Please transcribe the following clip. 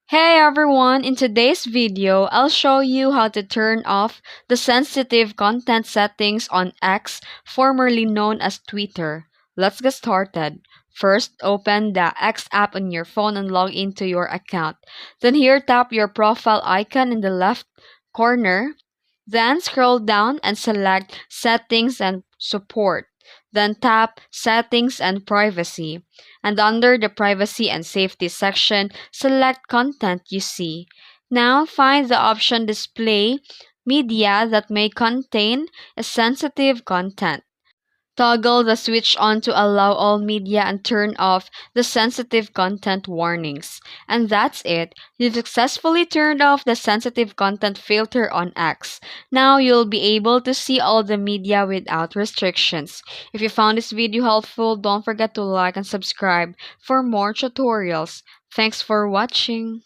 Hey everyone, in today's video, I'll show you how to turn off the sensitive content settings on X, formerly known as Twitter. Let's get started. First, open the X app on your phone and log into your account. Then here tap your profile icon in the left corner. Then scroll down and select Settings and Support. Then tap Settings and Privacy. And under the Privacy and Safety section, select Content you see. Now find the option Display Media that may contain a sensitive content. Toggle the switch on to allow all media and turn off the sensitive content warnings. And that's it. You've successfully turned off the sensitive content filter on X. Now you'll be able to see all the media without restrictions. If you found this video helpful, don't forget to like and subscribe for more tutorials. Thanks for watching.